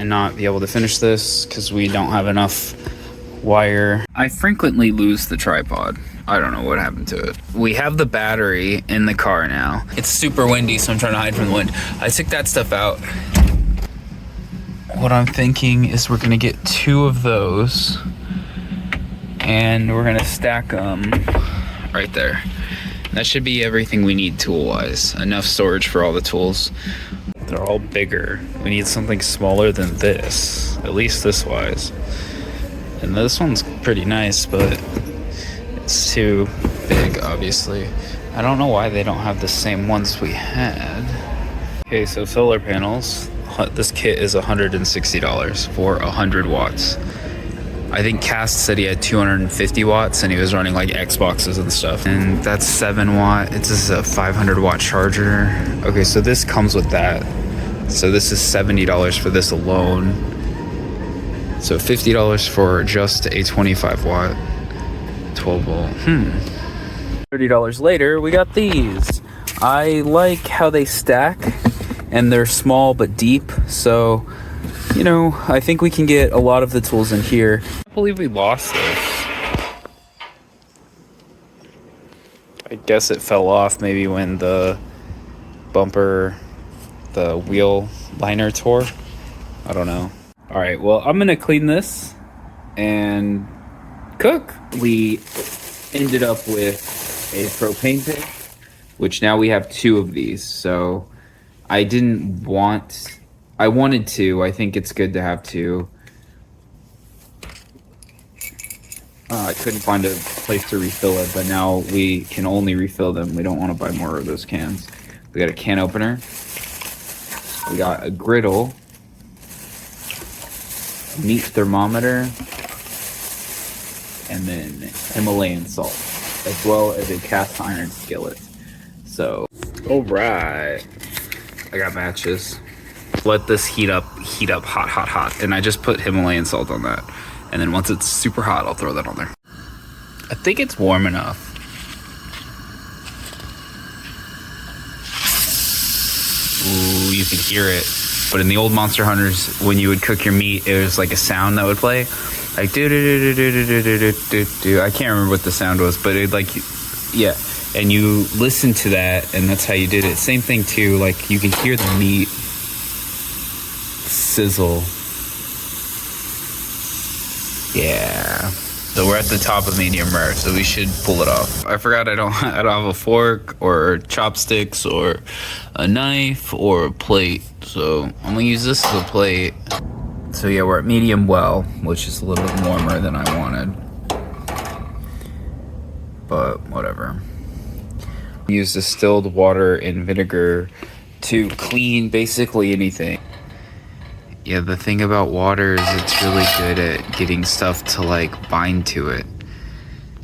and not be able to finish this because we don't have enough wire. I frequently lose the tripod. I don't know what happened to it. We have the battery in the car now. It's super windy, so I'm trying to hide from the wind. I took that stuff out. What I'm thinking is we're gonna get 2 of those and we're gonna stack them right there. That should be everything we need tool-wise. Enough storage for all the tools. They're all bigger. We need something smaller than this, at least this wise. And this one's pretty nice, but it's too big, obviously. I don't know why they don't have the same ones we had. Okay, so solar panels. This kit is $160 for 100 watts. I think Cast said he had 250 watts and he was running like Xboxes and stuff. And that's 7 watt. It's just a 500 watt charger. Okay, so this comes with that. So this is $70 for this alone. So $50 for just a 25 watt 12 volt. $30 later, we got these. I like how they stack and they're small but deep. So, you know, I think we can get a lot of the tools in here. I can't believe we lost this. I guess it fell off maybe when the bumper, the wheel liner tore. I don't know. All right, well, I'm gonna clean this and cook. We ended up with a propane tank, which now we have 2 of these. So I wanted to. I think it's good to have 2. I couldn't find a place to refill it, but now we can only refill them. We don't want to buy more of those cans. We got a can opener. We got a griddle, meat thermometer, and then Himalayan salt, as well as a cast iron skillet. So, all right. I got matches. Let this heat up hot. And I just put Himalayan salt on that. And then once it's super hot, I'll throw that on there. I think it's warm enough. Ooh, you can hear it. But in the old Monster Hunters, when you would cook your meat, it was like a sound that would play. Like do do do do do do do do do. I can't remember what the sound was, but it like, yeah. And you listen to that, and that's how you did it. Same thing too, like you can hear the meat sizzle. Yeah. So we're at the top of medium rare, so we should pull it off. I forgot I don't have a fork or chopsticks or a knife or a plate. So I'm gonna use this as a plate. So yeah, we're at medium well, which is a little bit warmer than I wanted. But whatever. Use distilled water and vinegar to clean basically anything. Yeah, the thing about water is it's really good at getting stuff to like bind to it.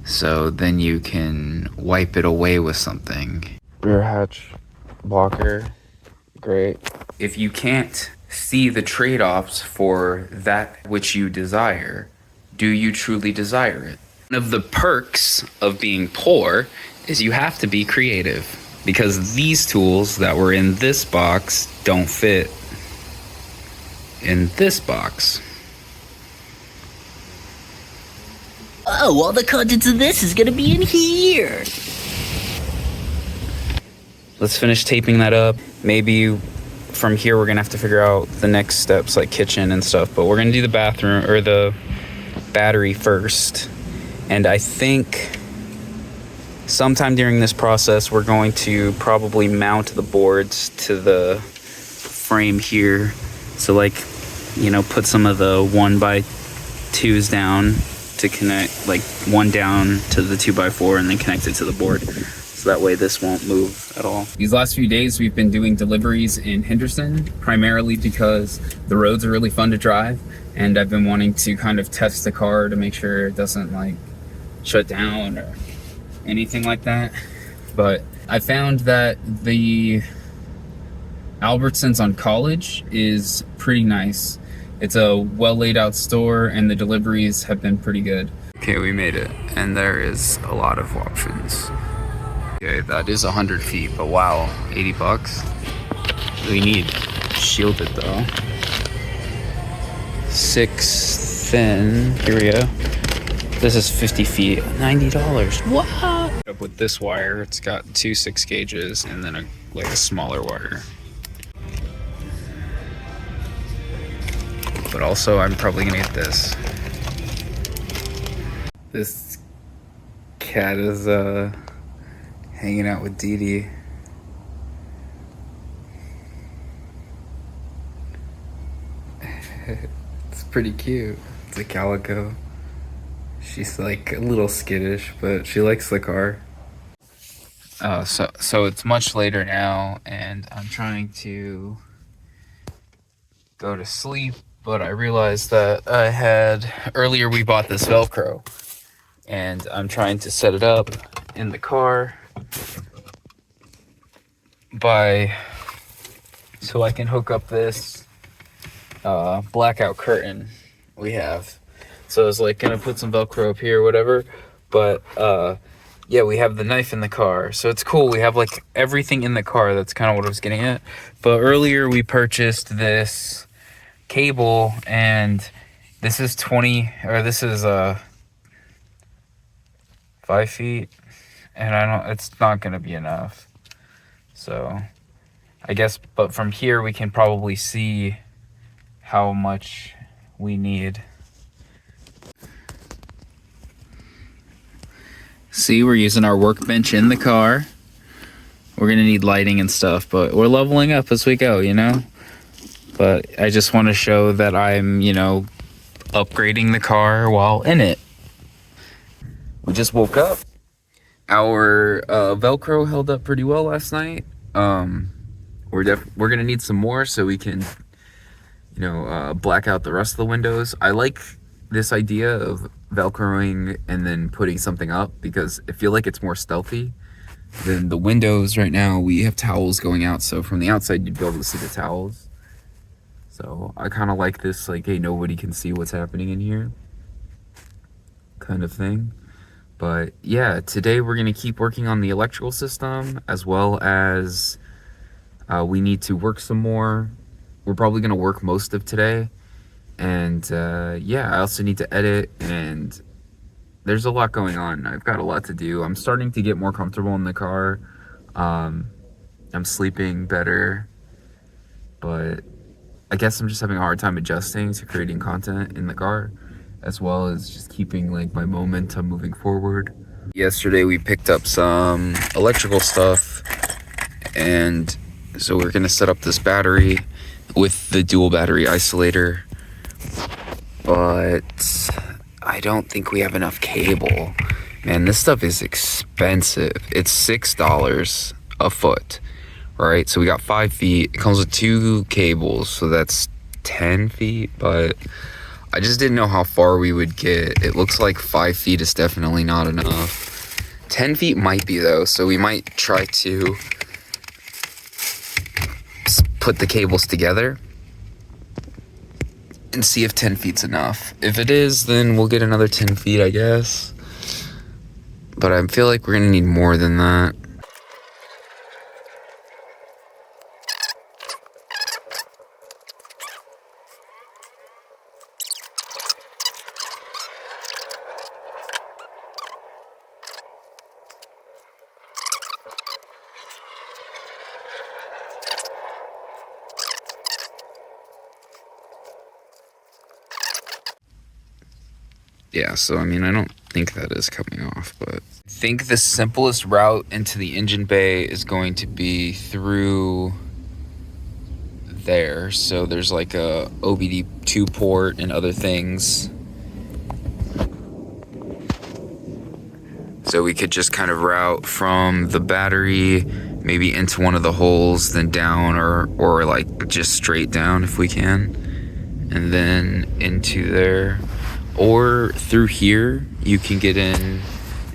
So then you can wipe it away with something. Rear hatch blocker, great. If you can't see the trade-offs for that which you desire, do you truly desire it? One of the perks of being poor is you have to be creative, because these tools that were in this box don't fit in this box. Oh, all the contents of this is gonna be in here. Let's finish taping that up. Maybe from here we're gonna have to figure out the next steps, like kitchen and stuff, but we're gonna do the bathroom or the battery first. And I think sometime during this process we're going to probably mount the boards to the frame here. So like, you know, put some of the 1x2s down to connect, like one down to the 2x4 and then connect it to the board. So that way this won't move at all. These last few days we've been doing deliveries in Henderson, primarily because the roads are really fun to drive, and I've been wanting to kind of test the car to make sure it doesn't like shut down or anything like that. But I found that the Albertsons on College is pretty nice. It's a well laid out store and the deliveries have been pretty good. Okay, we made it, and there is a lot of options. Okay, that is 100 feet, but wow, 80 bucks. We need shielded though. 6 thin. Here we go. This is 50 feet, $90. What? Up with this wire, it's got 2 6 gauges and then a smaller wire. But also, I'm probably gonna get this. This cat is hanging out with Dee Dee. It's pretty cute. It's a calico. She's like a little skittish, but she likes the car. So it's much later now, and I'm trying to go to sleep, but I realized that earlier we bought this Velcro, and I'm trying to set it up in the car so I can hook up this blackout curtain we have. So I was like gonna put some Velcro up here or whatever, but yeah, we have the knife in the car, so it's cool. We have like everything in the car. That's kind of what I was getting at. But earlier we purchased this cable, and this is 5 feet, and it's not gonna be enough. So I guess, but from here we can probably see how much we need. See, we're using our workbench in the car. We're gonna need lighting and stuff, but we're leveling up as we go, you know? But I just want to show that I'm, upgrading the car while in it. We just woke up. Our Velcro held up pretty well last night. We're gonna need some more so we can, black out the rest of the windows. I like this idea of Velcroing and then putting something up because I feel like it's more stealthy than the windows. Right now we have towels going out, so from the outside you'd be able to see the towels. So I kind of like this, like, hey, nobody can see what's happening in here kind of thing. But yeah, today we're gonna keep working on the electrical system, as well as we need to work some more. We're probably gonna work most of today. And yeah, I also need to edit, and there's a lot going on. I've got a lot to do. I'm starting to get more comfortable in the car. I'm sleeping better, but I guess I'm just having a hard time adjusting to creating content in the car, as well as just keeping like my momentum moving forward. Yesterday we picked up some electrical stuff, and so we're gonna set up this battery with the dual battery isolator. But I don't think we have enough cable. Man, this stuff is expensive. It's $6 a foot, right? So we got 5 feet. It comes with 2 cables, so that's 10 feet. But I just didn't know how far we would get. It looks like 5 feet is definitely not enough. 10 feet might be, though, so we might try to put the cables together and see if 10 feet's enough. If it is, then we'll get another 10 feet, I guess. But I feel like we're gonna need more than that. Yeah, so I mean, I don't think that is coming off, but I think the simplest route into the engine bay is going to be through there. So there's like a OBD2 port and other things. So we could just kind of route from the battery maybe into one of the holes, then down, or like just straight down if we can, and then into there. Or through here, you can get in,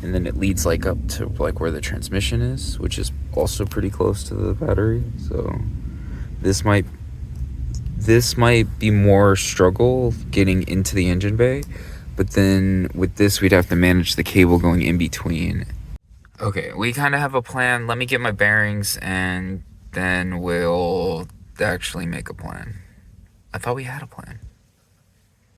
and then it leads like up to like where the transmission is, which is also pretty close to the battery. So this might be more struggle getting into the engine bay, but then with this, we'd have to manage the cable going in between. Okay, we kind of have a plan. Let me get my bearings, and then we'll actually make a plan. I thought we had a plan.